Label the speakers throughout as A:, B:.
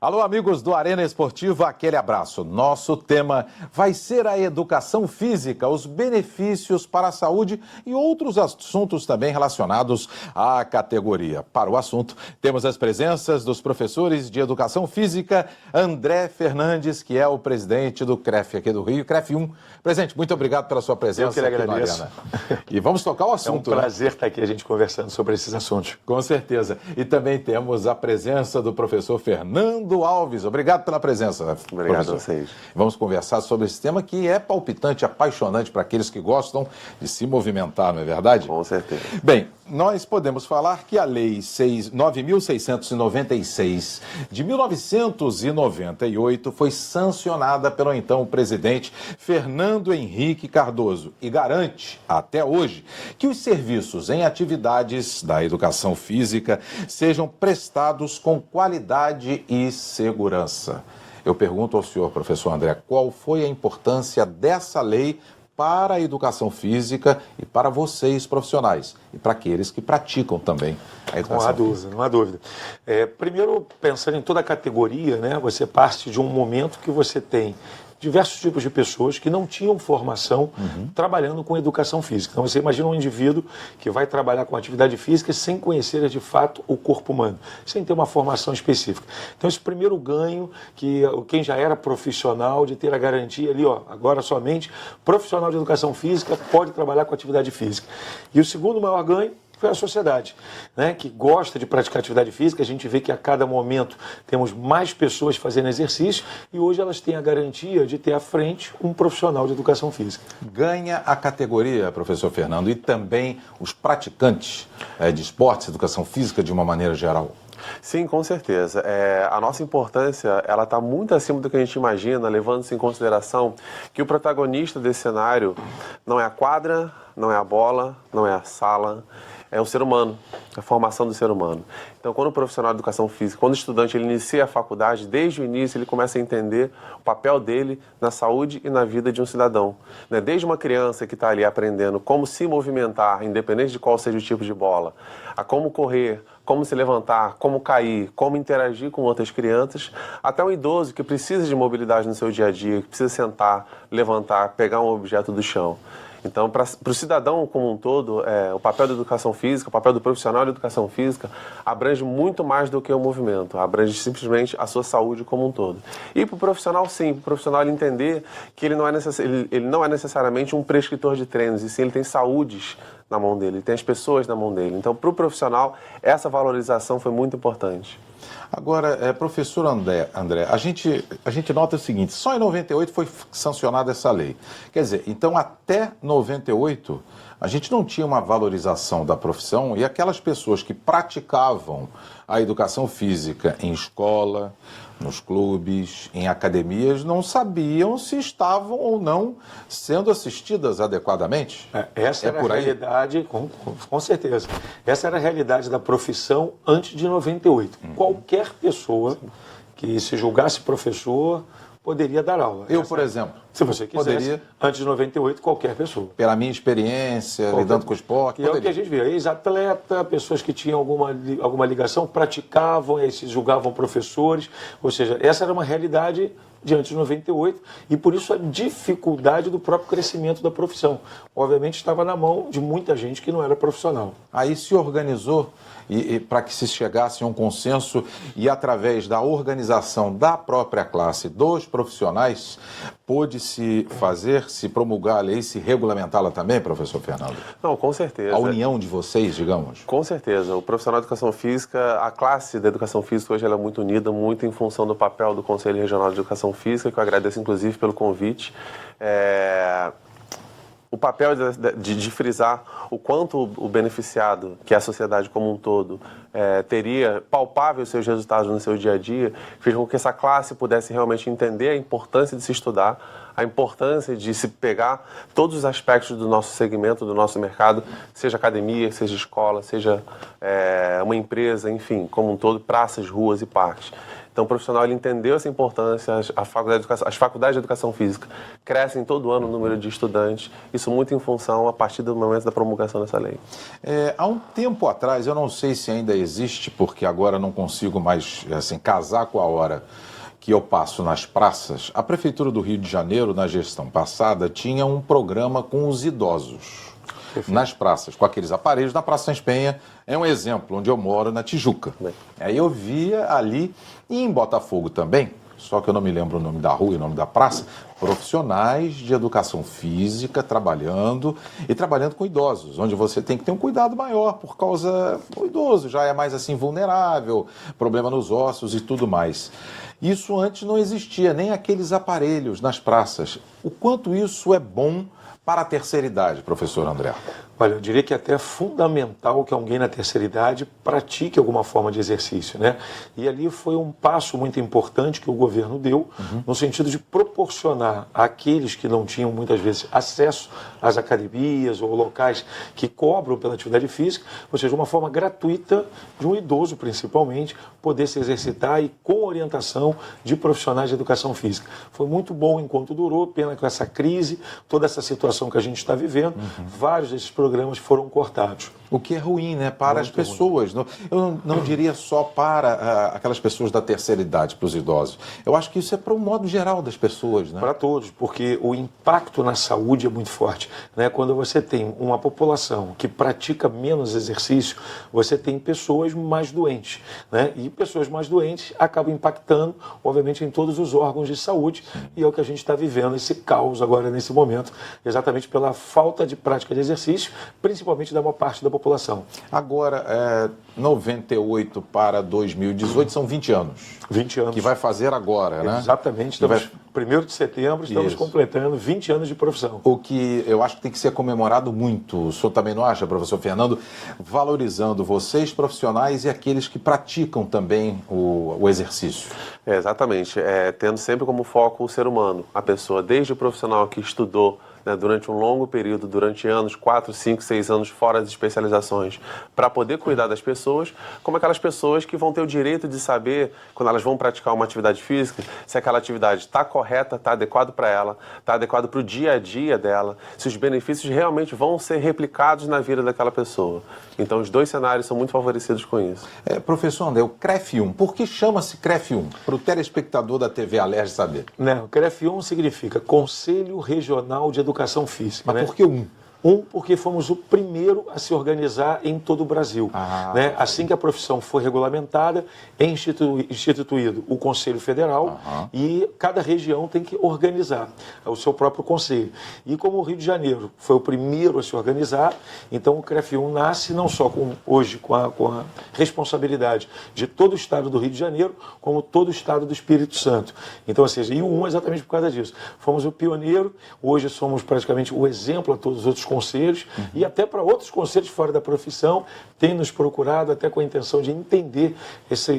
A: Alô, amigos do Arena Esportiva, aquele abraço. Nosso tema vai ser a educação física, os benefícios para a saúde e outros assuntos também relacionados à categoria. Para o assunto, temos as presenças dos professores de educação física, André Fernandes, que é o presidente do CREF aqui do Rio, CREF 1. Presidente, muito obrigado pela sua presença
B: aqui
A: na Arena. E vamos tocar o assunto.
B: É um prazer estar aqui a gente conversando sobre esses assuntos.
A: Com certeza. E também temos a presença do professor Fernando Alves. Obrigado pela presença.
C: Obrigado
A: professor.
C: a vocês.
A: Vamos conversar sobre esse tema que é palpitante, apaixonante para aqueles que gostam de se movimentar, não é verdade?
C: Com certeza.
A: Bem, nós podemos falar que a Lei 9.696 de 1998 foi sancionada pelo então presidente Fernando Henrique Cardoso e garante, até hoje, que os serviços em atividades da educação física sejam prestados com qualidade e segurança. Eu pergunto ao senhor, professor André, qual foi a importância dessa lei para a educação física e para vocês profissionais e para aqueles que praticam também a educação física?
B: Não há dúvida. Primeiro, pensando em toda a categoria, né, você parte de um momento que você tem diversos tipos de pessoas que não tinham formação trabalhando com educação física. Então, você imagina um indivíduo que vai trabalhar com atividade física sem conhecer de fato o corpo humano, sem ter uma formação específica. Então, esse primeiro ganho, que quem já era profissional, de ter a garantia ali, agora somente profissional de educação física pode trabalhar com atividade física. E o segundo maior ganho foi a sociedade, né, que gosta de praticar atividade física. A gente vê que a cada momento temos mais pessoas fazendo exercício e hoje elas têm a garantia de ter à frente um profissional de educação física.
A: Ganha a categoria, professor Fernando, e também os praticantes de esportes, educação física de uma maneira geral.
C: Sim, com certeza. A nossa importância ela está muito acima do que a gente imagina, levando-se em consideração que o protagonista desse cenário não é a quadra, não é a bola, não é a sala, é o ser humano, a formação do ser humano. Então, quando o profissional de educação física, quando o estudante ele inicia a faculdade, desde o início ele começa a entender o papel dele na saúde e na vida de um cidadão. Né? Desde uma criança que está ali aprendendo como se movimentar, independente de qual seja o tipo de bola, a como correr, como se levantar, como cair, como interagir com outras crianças, até um idoso que precisa de mobilidade no seu dia a dia, que precisa sentar, levantar, pegar um objeto do chão. Então, para o cidadão como um todo, o papel da educação física, o papel do profissional de educação física abrange muito mais do que o movimento, abrange simplesmente a sua saúde como um todo. E para o profissional, sim, para o profissional ele entender que ele não é necessariamente um prescritor de treinos, e sim ele tem saúdes na mão dele, ele tem as pessoas na mão dele. Então, para o profissional, essa valorização foi muito importante.
A: Agora, professor André, a gente nota o seguinte, só em 98 foi sancionada essa lei. Quer dizer, então até 98 a gente não tinha uma valorização da profissão e aquelas pessoas que praticavam a educação física em escola, nos clubes, em academias, não sabiam se estavam ou não sendo assistidas adequadamente.
B: Essa era a realidade, com certeza. Essa era a realidade da profissão antes de 98. Qualquer pessoa que se julgasse professor poderia dar aula.
A: Por exemplo,
B: se você quisesse,
A: poderia,
B: antes de 98, qualquer pessoa.
A: Pela minha experiência, lidando com o esporte,
B: é o que a gente via, ex-atleta, pessoas que tinham alguma ligação, praticavam, e aí se julgavam professores, ou seja, essa era uma realidade de antes de 98 e por isso a dificuldade do próprio crescimento da profissão. Obviamente estava na mão de muita gente que não era profissional.
A: Aí se organizou para que se chegasse a um consenso e através da organização da própria classe, dos profissionais, pôde-se promulgar a lei, se regulamentá-la também, professor Fernando?
C: Não, com certeza.
A: A união de vocês, digamos?
C: Com certeza. O profissional de educação física, a classe da educação física hoje ela é muito unida, muito em função do papel do Conselho Regional de Educação Física, que eu agradeço inclusive pelo convite. O papel de frisar o quanto o beneficiado, que é a sociedade como um todo, teria palpável seus resultados no seu dia a dia, fez com que essa classe pudesse realmente entender a importância de se estudar, a importância de se pegar todos os aspectos do nosso segmento, do nosso mercado, seja academia, seja escola, seja uma empresa, enfim, como um todo, praças, ruas e parques. Então, o profissional ele entendeu essa importância, as faculdades de educação física crescem todo ano o número de estudantes, isso muito em função a partir do momento da promulgação dessa lei.
A: Há um tempo atrás, eu não sei se ainda existe, porque agora não consigo mais assim, casar com a hora que eu passo nas praças, a Prefeitura do Rio de Janeiro, na gestão passada, tinha um programa com os idosos nas praças, com aqueles aparelhos. Na Praça Sans Penha é um exemplo, onde eu moro, na Tijuca. Aí eu via ali, e em Botafogo também, só que eu não me lembro o nome da rua e o nome da praça, profissionais de educação física trabalhando com idosos, onde você tem que ter um cuidado maior por causa do idoso, já é mais assim vulnerável, problema nos ossos e tudo mais. Isso antes não existia, nem aqueles aparelhos nas praças. O quanto isso é bom para a terceira idade, professor André?
B: Olha, eu diria que até é fundamental que alguém na terceira idade pratique alguma forma de exercício, né? E ali foi um passo muito importante que o governo deu, no sentido de proporcionar àqueles que não tinham muitas vezes acesso às academias ou locais que cobram pela atividade física, ou seja, uma forma gratuita de um idoso, principalmente, poder se exercitar e com orientação de profissionais de educação física. Foi muito bom enquanto durou, pena com essa crise, toda essa situação que a gente está vivendo, vários desses programas foram cortados.
A: O que é ruim, né? Para
B: Muito
A: as pessoas. Ruim. Eu não diria só para aquelas pessoas da terceira idade, para os idosos. Eu acho que isso é para o modo geral das pessoas, né?
B: Para todos, porque o impacto na saúde é muito forte, né? Quando você tem uma população que pratica menos exercício, você tem pessoas mais doentes, né? E pessoas mais doentes acabam impactando, obviamente, em todos os órgãos de saúde. E é o que a gente está vivendo, esse caos agora, nesse momento, exatamente pela falta de prática de exercício, principalmente da maior parte da população.
A: Agora, 98 para 2018 são 20 anos.
B: 20 anos.
A: Que vai fazer agora, né?
B: Exatamente. Estamos, 1º de setembro, estamos completando 20 anos de profissão.
A: O que eu acho que tem que ser comemorado muito, o senhor também não acha, professor Fernando, valorizando vocês, profissionais, e aqueles que praticam também o exercício.
C: Exatamente. Tendo sempre como foco o ser humano, a pessoa, desde o profissional que estudou, né, durante um longo período, durante anos, 4, 5, 6 anos fora das especializações, para poder cuidar das pessoas, como aquelas pessoas que vão ter o direito de saber, quando elas vão praticar uma atividade física, se aquela atividade está correta, está adequado para ela, está adequado para o dia a dia dela, se os benefícios realmente vão ser replicados na vida daquela pessoa. Então, os dois cenários são muito favorecidos com isso.
A: Professor André, o CREF1, por que chama-se CREF1? Para o telespectador da TV Alerj saber.
B: Não, o CREF1 significa Conselho Regional de Educação Física.
A: Mas por que um?
B: Porque fomos o primeiro a se organizar em todo o Brasil. Né? Assim que a profissão foi regulamentada, é instituído o Conselho Federal e cada região tem que organizar o seu próprio conselho. E como o Rio de Janeiro foi o primeiro a se organizar, então o CREF1 nasce não só hoje com a responsabilidade de todo o estado do Rio de Janeiro, como todo o estado do Espírito Santo. Então, ou seja, e o 1 exatamente por causa disso. Fomos o pioneiro, hoje somos praticamente o exemplo a todos os outros conselhos e até para outros conselhos fora da profissão, tem nos procurado até com a intenção de entender essa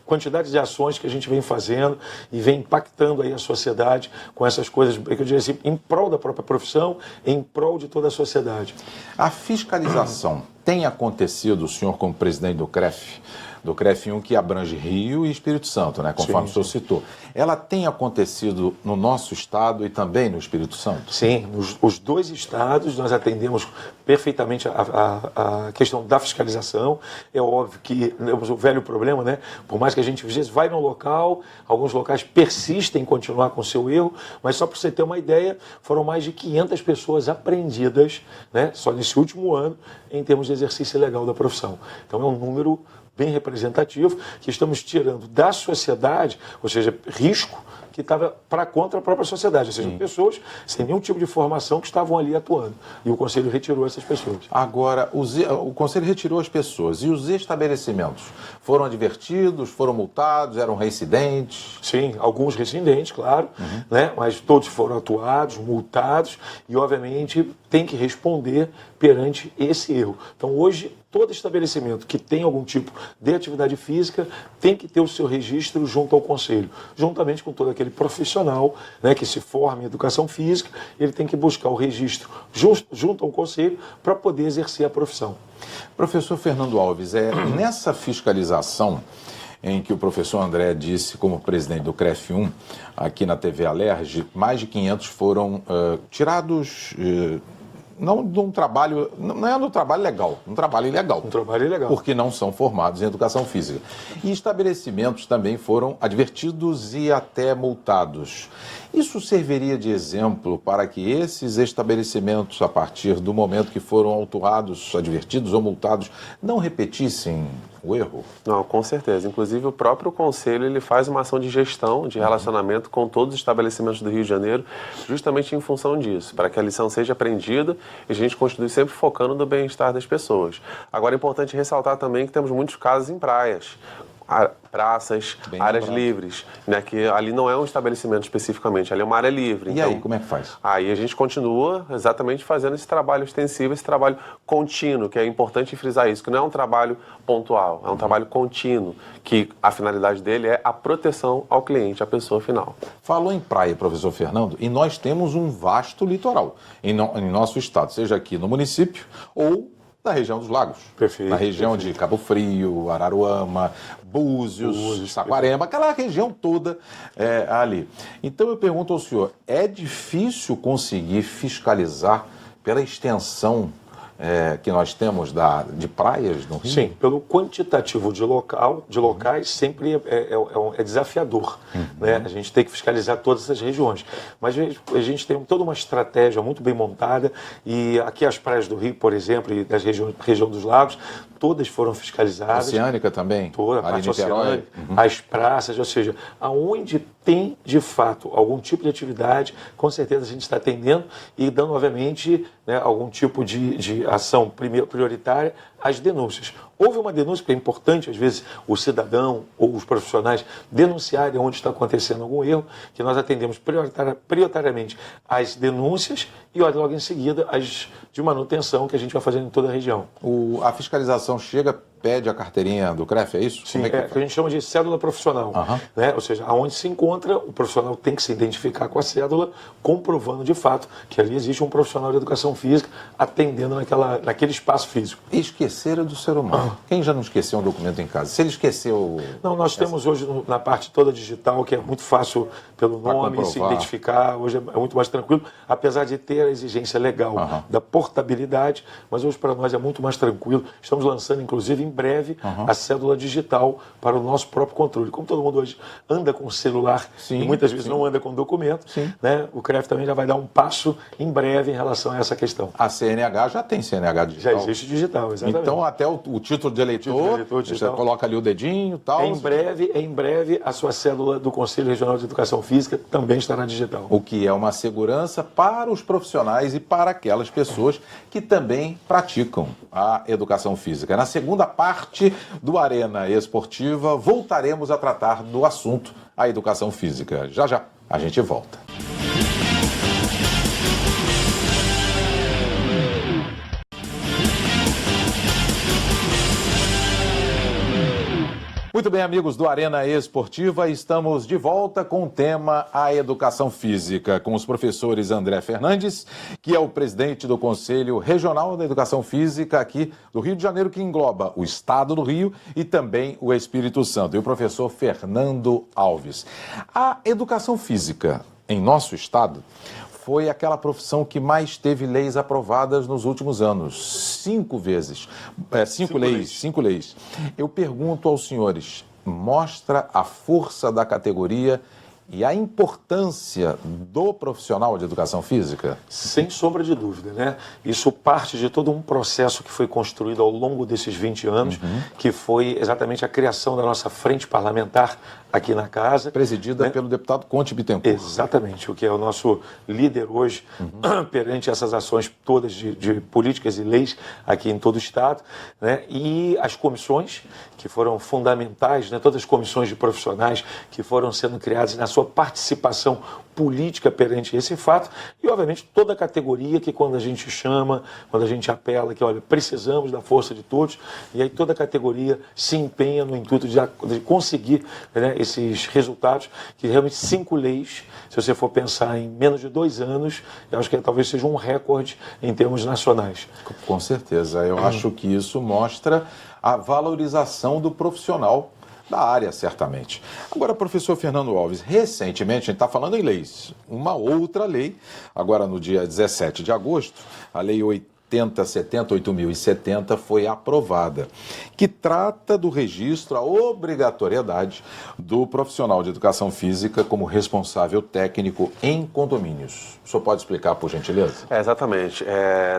B: quantidade de ações que a gente vem fazendo e vem impactando aí a sociedade com essas coisas, que eu diria assim, em prol da própria profissão, em prol de toda a sociedade.
A: A fiscalização tem acontecido, o senhor como presidente do CREF1, que abrange Rio e Espírito Santo, né, conforme o senhor citou. Ela tem acontecido no nosso estado e também no Espírito Santo?
B: Sim, os dois estados nós atendemos perfeitamente a questão da fiscalização. É óbvio que temos o velho problema, né? Por mais que a gente às vezes vai no local, alguns locais persistem em continuar com o seu erro, mas só para você ter uma ideia, foram mais de 500 pessoas apreendidas, né, só nesse último ano, em termos de exercício legal da profissão. Então é um número bem representativo, que estamos tirando da sociedade, ou seja, risco que estava contra a própria sociedade, ou seja, pessoas sem nenhum tipo de formação que estavam ali atuando. E o Conselho retirou essas pessoas.
A: Agora, o Conselho retirou as pessoas. E os estabelecimentos? Foram advertidos, foram multados, eram reincidentes?
B: Sim, alguns reincidentes, claro, né? Mas todos foram atuados, multados e, obviamente, tem que responder perante esse erro. Então, hoje, todo estabelecimento que tem algum tipo de atividade física tem que ter o seu registro junto ao Conselho, juntamente com todo aquele profissional, né, que se forma em educação física, ele tem que buscar o registro junto ao Conselho para poder exercer a profissão.
A: Professor Fernando Alves, nessa fiscalização, em que o professor André disse, como presidente do CREF1, aqui na TV Alerj, mais de 500 foram tirados... não de um trabalho, não é no trabalho legal, um trabalho ilegal.
B: Um trabalho ilegal.
A: Porque não são formados em educação física. E estabelecimentos também foram advertidos e até multados. Isso serviria de exemplo para que esses estabelecimentos, a partir do momento que foram autuados, advertidos ou multados, não repetissem o erro?
C: Não, com certeza. Inclusive, o próprio Conselho ele faz uma ação de gestão, de relacionamento com todos os estabelecimentos do Rio de Janeiro, justamente em função disso, para que a lição seja aprendida e a gente continue sempre focando no bem-estar das pessoas. Agora, é importante ressaltar também que temos muitos casos em praias, praças,
A: Bem
C: áreas
A: lembrado.
C: livres, né, que ali não é um estabelecimento especificamente, ali é uma área livre.
A: E
C: então,
A: aí, como é que faz?
C: Aí a gente continua exatamente fazendo esse trabalho extensivo, esse trabalho contínuo, que é importante frisar isso, que não é um trabalho pontual, é um trabalho contínuo, que a finalidade dele é a proteção ao cliente, à pessoa final.
A: Falou em praia, professor Fernando, e nós temos um vasto litoral em nosso estado, seja aqui no município ou na região dos lagos.
B: Perfeito,
A: Na região de Cabo Frio, Araruama, Búzios, Saquarema, aquela região toda ali. Então eu pergunto ao senhor, é difícil conseguir fiscalizar pela extensão que nós temos de praias no Rio?
B: Sim, pelo quantitativo de locais sempre é desafiador. Né? A gente tem que fiscalizar todas essas regiões. Mas a gente tem toda uma estratégia muito bem montada e aqui as praias do Rio, por exemplo, e da região dos lagos, todas foram fiscalizadas.
A: Oceânica também?
B: Toda a
A: ali
B: parte
A: em Niterói?
B: oceânica, as praças, ou seja, aonde tem, de fato, algum tipo de atividade, com certeza a gente está atendendo e dando, obviamente, né, algum tipo de ação prioritária às denúncias. Houve uma denúncia, porque é importante, às vezes, o cidadão ou os profissionais denunciarem onde está acontecendo algum erro, que nós atendemos prioritariamente as denúncias e, logo em seguida, as de manutenção que a gente vai fazendo em toda a região.
A: A fiscalização pede a carteirinha do CREF, é isso?
B: Sim,
A: Como
B: que a gente chama de cédula profissional. Né? Ou seja, aonde se encontra, o profissional tem que se identificar com a cédula, comprovando de fato que ali existe um profissional de educação física atendendo naquele espaço físico.
A: Esqueceram do ser humano. Quem já não esqueceu um documento em casa? Se ele esqueceu...
B: Não, nós temos hoje na parte toda digital, que é muito fácil pelo nome se identificar, hoje é muito mais tranquilo, apesar de ter a exigência legal da portabilidade, mas hoje para nós é muito mais tranquilo. Estamos lançando, inclusive, em breve, a cédula digital para o nosso próprio controle. Como todo mundo hoje anda com celular e muitas vezes não anda com documento, né, o CREF também já vai dar um passo em breve em relação a essa questão.
A: A CNH já tem CNH digital.
B: Já existe digital, exatamente.
A: Então, até o título de eleitor, você coloca ali o dedinho e tal.
B: Em breve, a sua cédula do Conselho Regional de Educação Física também estará digital.
A: O que é uma segurança para os profissionais e para aquelas pessoas que também praticam a educação física. Na segunda parte do Arena Esportiva, voltaremos a tratar do assunto, a educação física. Já já a gente volta. Muito bem, amigos do Arena Esportiva, estamos de volta com o tema A Educação Física, com os professores André Fernandes, que é o presidente do Conselho Regional da Educação Física aqui do Rio de Janeiro, que engloba o Estado do Rio e também o Espírito Santo, e o professor Fernando Alves. A educação física em nosso estado foi aquela profissão que mais teve leis aprovadas nos últimos anos. 5 vezes. 5 leis. Eu pergunto aos senhores, mostra a força da categoria e a importância do profissional de educação física?
B: Sem sombra de dúvida, né? Isso parte de todo um processo que foi construído ao longo desses 20 anos, que foi exatamente a criação da nossa frente parlamentar aqui na casa.
A: Presidida pelo deputado Conte Bittencourt.
B: Exatamente, o que é o nosso líder hoje perante essas ações todas de políticas e leis aqui em todo o Estado, né? E as comissões que foram fundamentais, né? Todas as comissões de profissionais que foram sendo criadas na sua participação política perante esse fato e, obviamente, toda a categoria que quando a gente chama, quando a gente apela, que, olha, precisamos da força de todos, e aí toda a categoria se empenha no intuito de conseguir, né, esses resultados, que realmente 5 leis, se você for pensar em menos de 2 anos, eu acho que talvez seja um recorde em termos nacionais.
A: Com certeza, eu acho que isso mostra a valorização do profissional da área, certamente. Agora, professor Fernando Alves, recentemente, a gente está falando em leis, uma outra lei, agora no dia 17 de agosto, a Lei 8.070 foi aprovada, que trata do registro, a obrigatoriedade do profissional de educação física como responsável técnico em condomínios. O senhor pode explicar, por gentileza?
C: Exatamente.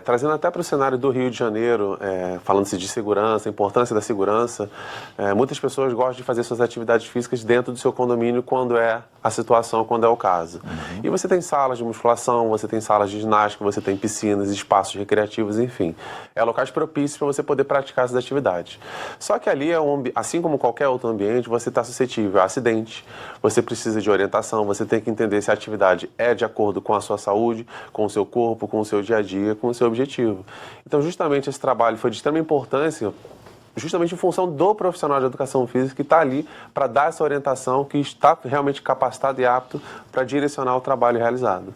C: Trazendo até para o cenário do Rio de Janeiro, falando-se de segurança, a importância da segurança, muitas pessoas gostam de fazer suas atividades físicas dentro do seu condomínio quando é a situação, quando é o caso. E você tem salas de musculação, você tem salas de ginástica, você tem piscinas, espaços recreativos, enfim. É locais propícios para você poder praticar essas atividades. Só que ali, assim como qualquer outro ambiente, você está suscetível a acidente, você precisa de orientação, você tem que entender se a atividade é de acordo com a sua saúde, com o seu corpo, com o seu dia a dia, com o seu objetivo. Então, justamente esse trabalho foi de extrema importância, justamente em função do profissional de educação física que está ali para dar essa orientação, que está realmente capacitado e apto para direcionar o trabalho realizado.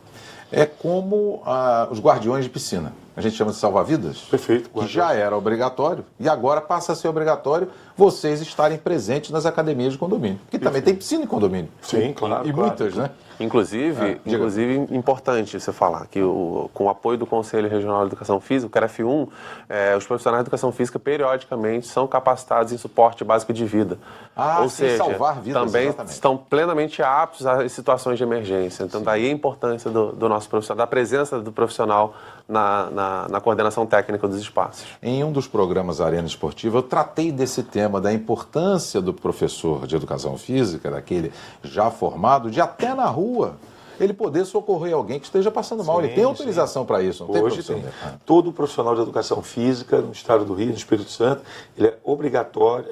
A: É como os guardiões de piscina. A gente chama de salva-vidas.
B: Perfeito.
A: Que já era obrigatório e agora passa a ser obrigatório vocês estarem presentes nas academias de condomínio. Que também tem piscina em condomínio.
B: Sim, claro.
A: E muitas, né?
C: Inclusive, importante você falar que com o apoio do Conselho Regional de Educação Física, o CRF1, os profissionais de educação física periodicamente são capacitados em suporte básico de vida. Ou seja,
A: salvar vidas,
C: também
A: exatamente.
C: estão plenamente aptos a situações de emergência. Então, daí a importância do nosso profissional, da presença do profissional na coordenação técnica dos espaços.
A: Em um dos programas Arena Esportiva, eu tratei desse tema, da importância do professor de educação física, daquele já formado, de até na rua ele poder socorrer alguém que esteja passando mal. Ele tem autorização para isso, não tem,
B: Hoje
A: professor?
B: tem. Todo profissional de educação física no estado do Rio, no Espírito Santo, ele é obrigatório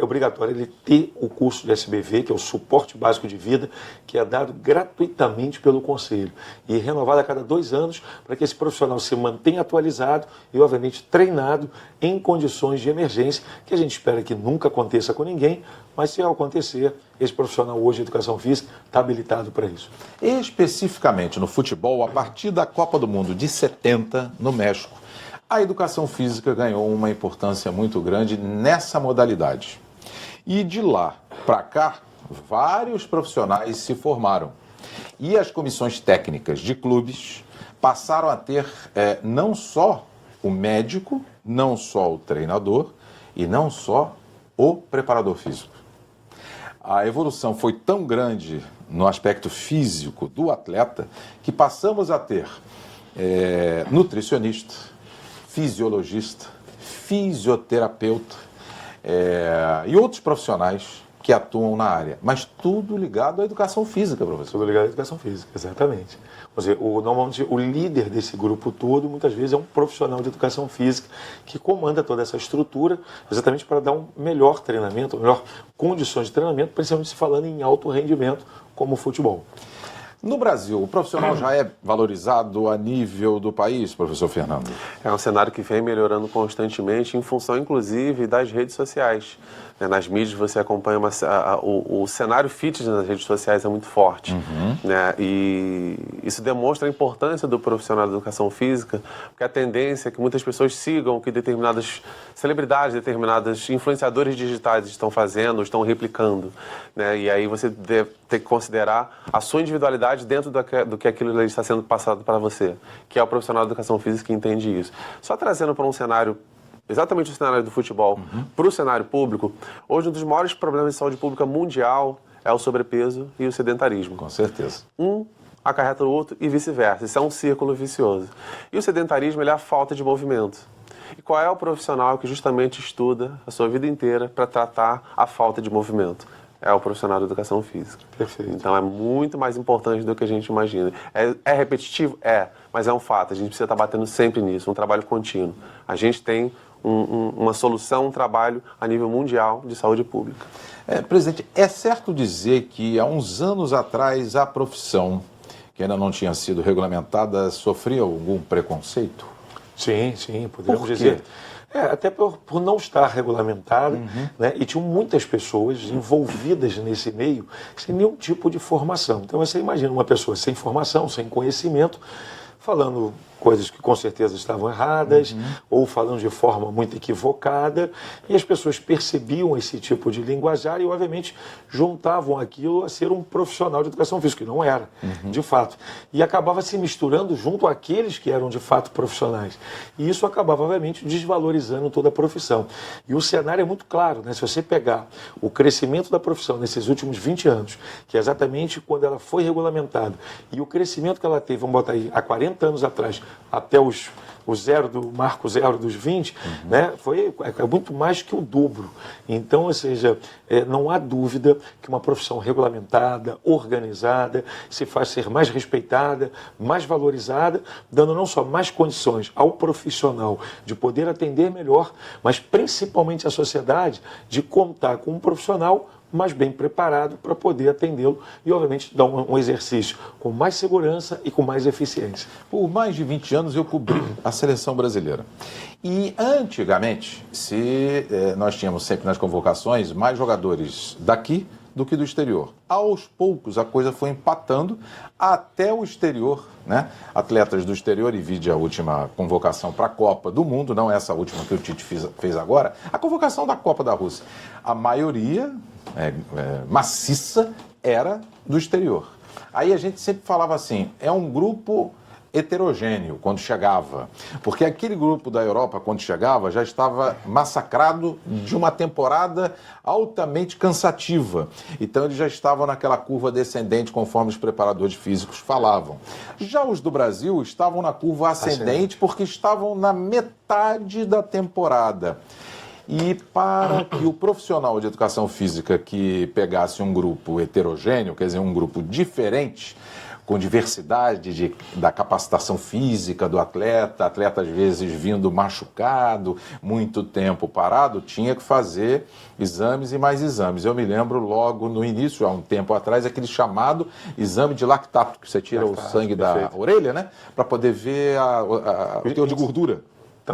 B: ele ter o curso de SBV, que é o suporte básico de vida, que é dado gratuitamente pelo Conselho e renovado a cada 2 anos para que esse profissional se mantenha atualizado e, obviamente, treinado em condições de emergência, que a gente espera que nunca aconteça com ninguém, mas se acontecer, esse profissional hoje de educação física está habilitado para isso.
A: Especificamente no futebol, a partir da Copa do Mundo de 70, no México, a educação física ganhou uma importância muito grande nessa modalidade. E de lá para cá, vários profissionais se formaram. E as comissões técnicas de clubes passaram a ter não só o médico, não só o treinador e não só o preparador físico. A evolução foi tão grande no aspecto físico do atleta que passamos a ter nutricionista, fisiologista, fisioterapeuta e outros profissionais que atuam na área, mas tudo ligado à educação física, professor.
B: Tudo ligado à educação física, exatamente. Quer dizer, normalmente o líder desse grupo todo, muitas vezes, é um profissional de educação física que comanda toda essa estrutura exatamente para dar um melhor treinamento, melhor condições de treinamento, principalmente se falando em alto rendimento, como o futebol.
A: No Brasil, o profissional já é valorizado a nível do país, professor Fernando?
C: É um cenário que vem melhorando constantemente, em função, inclusive, das redes sociais. Nas mídias você acompanha o cenário fitness nas redes sociais é muito forte. Né? E isso demonstra a importância do profissional de educação física, porque a tendência é que muitas pessoas sigam o que determinadas celebridades, determinados influenciadores digitais estão fazendo, estão replicando. Né? E aí você deve ter que considerar a sua individualidade dentro do que aquilo está sendo passado para você, que é o profissional de educação física que entende isso. Só trazendo para um cenário, exatamente o cenário do futebol, para o cenário público, hoje um dos maiores problemas de saúde pública mundial é o sobrepeso e o sedentarismo.
A: Com certeza.
C: Um acarreta o outro e vice-versa. Isso é um círculo vicioso. E o sedentarismo é a falta de movimento. E qual é o profissional que justamente estuda a sua vida inteira para tratar a falta de movimento? É o profissional de educação física.
B: Perfeito.
C: Então é muito mais importante do que a gente imagina. É repetitivo? Mas é um fato. A gente precisa estar batendo sempre nisso, um trabalho contínuo. A gente tem uma solução, um trabalho a nível mundial de saúde pública.
A: Presidente, é certo dizer que há uns anos atrás a profissão, que ainda não tinha sido regulamentada, sofria algum preconceito?
B: Sim, podemos dizer. Até por não estar regulamentado, né? E tinham muitas pessoas envolvidas nesse meio sem nenhum tipo de formação. Então você imagina uma pessoa sem formação, sem conhecimento, falando coisas que com certeza estavam erradas, ou falando de forma muito equivocada, e as pessoas percebiam esse tipo de linguajar e, obviamente, juntavam aquilo a ser um profissional de educação física, que não era, de fato. E acabava se misturando junto àqueles que eram, de fato, profissionais. E isso acabava, obviamente, desvalorizando toda a profissão. E o cenário é muito claro, né? Se você pegar o crescimento da profissão nesses últimos 20 anos, que é exatamente quando ela foi regulamentada, e o crescimento que ela teve, vamos botar aí, há 40 anos atrás, até o zero do marco zero dos 20, né, é muito mais que o dobro. Então, ou seja, não há dúvida que uma profissão regulamentada, organizada, se faz ser mais respeitada, mais valorizada, dando não só mais condições ao profissional de poder atender melhor, mas principalmente à sociedade de contar com um profissional mais bem preparado para poder atendê-lo e, obviamente, dar um exercício com mais segurança e com mais eficiência.
A: Por mais de 20 anos eu cobri a seleção brasileira. E antigamente, nós tínhamos sempre nas convocações mais jogadores daqui do que do exterior. Aos poucos a coisa foi empatando até o exterior, né? Atletas do exterior, e vide a última convocação para a Copa do Mundo, não essa última que o Tite fez agora, a convocação da Copa da Rússia. A maioria maciça era do exterior. Aí a gente sempre falava assim, é um grupo heterogêneo quando chegava, porque aquele grupo da Europa, quando chegava, já estava massacrado de uma temporada altamente cansativa. Então eles já estavam naquela curva descendente, conforme os preparadores físicos falavam. Já os do Brasil estavam na curva ascendente, porque estavam na metade da temporada. E para que o profissional de educação física que pegasse um grupo heterogêneo, quer dizer, um grupo diferente, com diversidade da capacitação física do atleta às vezes vindo machucado, muito tempo parado, tinha que fazer exames e mais exames. Eu me lembro logo no início, há um tempo atrás, aquele chamado exame de lactato, que você tira o sangue da orelha, né, para poder ver o teor de gordura.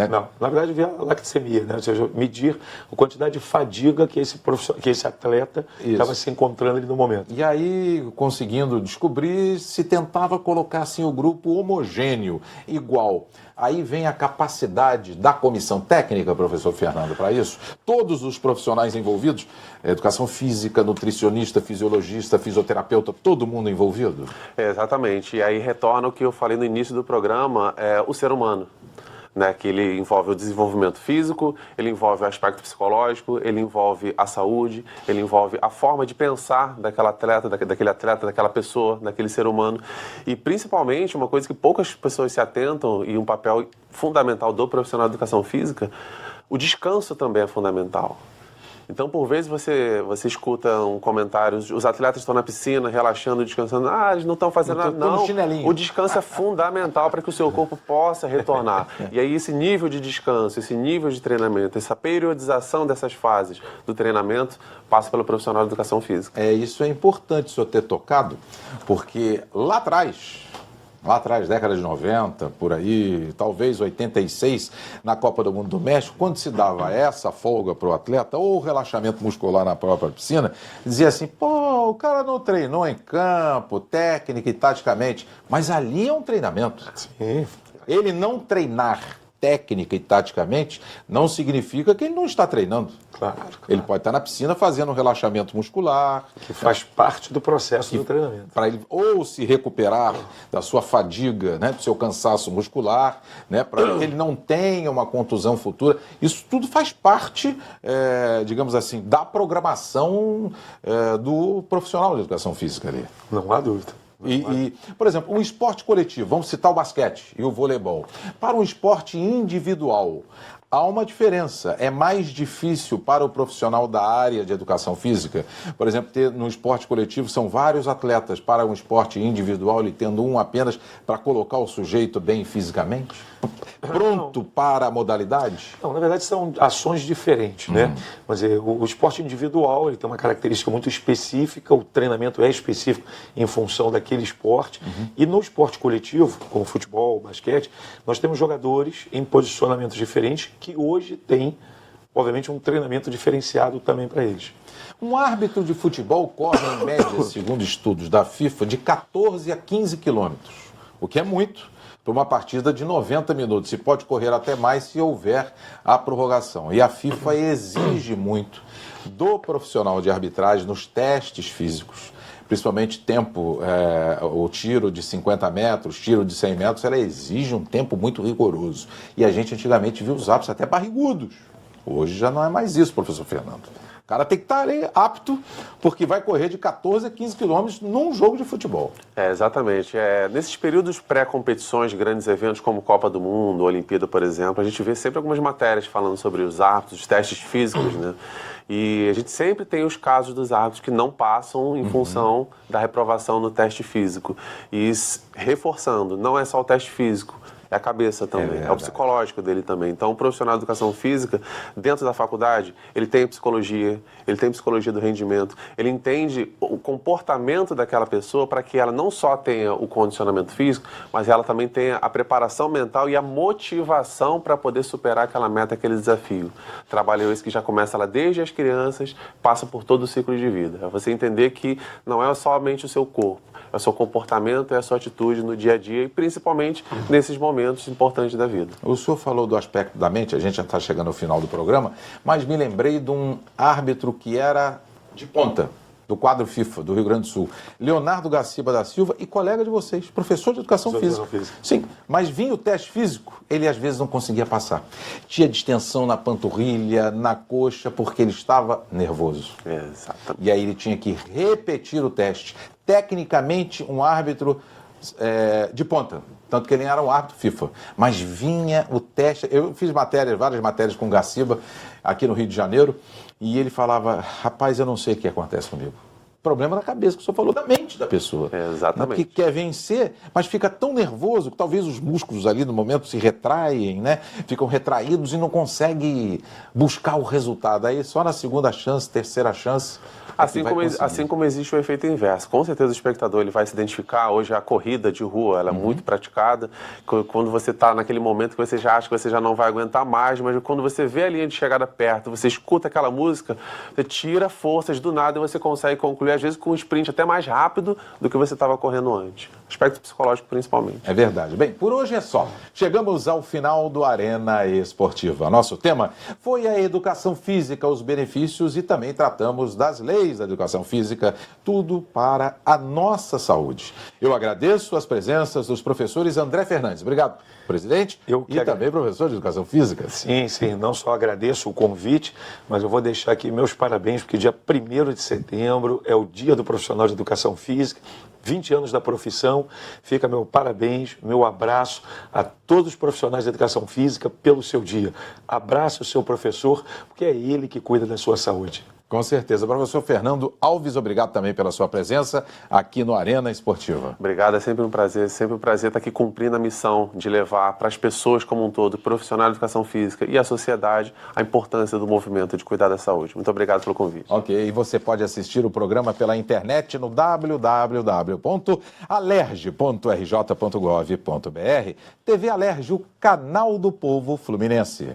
B: Não, na verdade, via lactemia, né? Ou seja, medir a quantidade de fadiga que esse atleta estava se encontrando ali no momento.
A: E aí, conseguindo descobrir, se tentava colocar assim, o grupo homogêneo, igual. Aí vem a capacidade da comissão técnica, professor Fernando, para isso. Todos os profissionais envolvidos, educação física, nutricionista, fisiologista, fisioterapeuta, todo mundo envolvido?
C: Exatamente. E aí retorna o que eu falei no início do programa, o ser humano. Né, que ele envolve o desenvolvimento físico, ele envolve o aspecto psicológico, ele envolve a saúde, ele envolve a forma de pensar daquele atleta, daquela pessoa, daquele ser humano. E principalmente, uma coisa que poucas pessoas se atentam e um papel fundamental do profissional de educação física, o descanso também é fundamental. Então, por vezes, você escuta um comentário, os atletas estão na piscina, relaxando, descansando. Eles não estão fazendo nada. Não, o descanso é fundamental para que o seu corpo possa retornar. E aí, esse nível de descanso, esse nível de treinamento, essa periodização dessas fases do treinamento passa pelo profissional de educação física.
A: Isso é importante o senhor ter tocado, porque lá atrás, década de 90, por aí, talvez 86, na Copa do Mundo do México, quando se dava essa folga para o atleta, ou relaxamento muscular na própria piscina, dizia assim, o cara não treinou em campo, técnica e taticamente, mas ali é um treinamento.
B: Sim.
A: Ele não treinar técnica e taticamente não significa que ele não está treinando.
B: Claro.
A: Ele pode estar na piscina fazendo um relaxamento muscular.
B: Que faz parte do processo do treinamento.
A: Para ele ou se recuperar da sua fadiga, né, do seu cansaço muscular, né, para que ele não tenha uma contusão futura. Isso tudo faz parte, digamos assim, da programação do profissional de educação física ali.
B: Não há dúvida.
A: Por exemplo, um esporte coletivo, vamos citar o basquete e o voleibol. Para um esporte individual, há uma diferença. É mais difícil para o profissional da área de educação física, por exemplo, no esporte coletivo são vários atletas. Para um esporte individual, ele tendo um apenas para colocar o sujeito bem fisicamente? Pronto para a modalidade?
B: Não, na verdade são ações diferentes, né? Mas o esporte individual ele tem uma característica muito específica, o treinamento é específico em função daquele esporte. E no esporte coletivo, como futebol, basquete, nós temos jogadores em posicionamentos diferentes que hoje têm, obviamente, um treinamento diferenciado também para eles.
A: Um árbitro de futebol corre, em média, segundo estudos da FIFA, de 14 a 15 quilômetros, o que é muito. para uma partida de 90 minutos e pode correr até mais se houver a prorrogação. E a FIFA exige muito do profissional de arbitragem nos testes físicos, principalmente tempo, o tiro de 50 metros, tiro de 100 metros, ela exige um tempo muito rigoroso. E a gente antigamente viu os árbitros até barrigudos. Hoje já não é mais isso, professor Fernando. O cara tem que estar ali apto, porque vai correr de 14 a 15 quilômetros num jogo de futebol.
C: Exatamente. Nesses períodos pré-competições de grandes eventos como Copa do Mundo, Olimpíada, por exemplo, a gente vê sempre algumas matérias falando sobre os árbitros, os testes físicos, né? E a gente sempre tem os casos dos árbitros que não passam em função da reprovação no teste físico. E reforçando, não é só o teste físico, é a cabeça também, é o psicológico dele também. Então, o profissional de educação física, dentro da faculdade, ele tem psicologia do rendimento, ele entende o comportamento daquela pessoa para que ela não só tenha o condicionamento físico, mas ela também tenha a preparação mental e a motivação para poder superar aquela meta, aquele desafio. Trabalho esse que já começa lá desde as crianças, passa por todo o ciclo de vida. É você entender que não é somente o seu corpo, é o seu comportamento, é a sua atitude no dia a dia e principalmente nesses momentos importantes da vida.
A: O senhor falou do aspecto da mente, a gente já está chegando ao final do programa, mas me lembrei de um árbitro que era de ponta, do quadro FIFA do Rio Grande do Sul, Leonardo Gaciba da Silva, e colega de vocês, professor de educação física. Sim, mas vinha o teste físico, ele às vezes não conseguia passar. Tinha distensão na panturrilha, na coxa, porque ele estava nervoso.
C: Exatamente.
A: E aí ele tinha que repetir o teste. Tecnicamente, um árbitro de ponta, tanto que ele era um árbitro FIFA, mas vinha o teste. Eu fiz várias matérias com o Gaciba aqui no Rio de Janeiro, e ele falava: rapaz, eu não sei o que acontece comigo. Problema na cabeça, que o senhor falou da mente da pessoa.
C: Exatamente.
A: Que quer vencer, mas fica tão nervoso que talvez os músculos ali no momento se retraem, né? Ficam retraídos e não consegue buscar o resultado. Aí só na segunda chance, terceira chance.
C: Assim como existe o efeito inverso. Com certeza o espectador ele vai se identificar. Hoje a corrida de rua ela é muito praticada. Quando você está naquele momento que você já acha que você já não vai aguentar mais, mas quando você vê a linha de chegada perto, você escuta aquela música, você tira forças do nada e você consegue concluir, às vezes, com um sprint até mais rápido do que você estava correndo antes. Aspecto psicológico, principalmente.
A: É verdade. Bem, por hoje é só. Chegamos ao final do Arena Esportiva. Nosso tema foi a educação física, os benefícios e também tratamos das leis da educação física, tudo para a nossa saúde. Eu agradeço as presenças dos professores André Fernandes. Obrigado, presidente. Também professor de educação física.
B: Sim, não só agradeço o convite, mas eu vou deixar aqui meus parabéns, porque dia 1º de setembro é o Dia do Profissional de Educação Física, 20 anos da profissão. Fica meu parabéns, meu abraço a todos os profissionais de educação física pelo seu dia. Abraço o seu professor, porque é ele que cuida da sua saúde.
A: Com certeza. Professor Fernando Alves, obrigado também pela sua presença aqui no Arena Esportiva.
C: Obrigado, é sempre um prazer estar aqui cumprindo a missão de levar para as pessoas como um todo, profissional de educação física e a sociedade, a importância do movimento de cuidar da saúde. Muito obrigado pelo convite.
A: Ok, e você pode assistir o programa pela internet no www.alerj.rj.gov.br. TV Alerj, o canal do povo fluminense.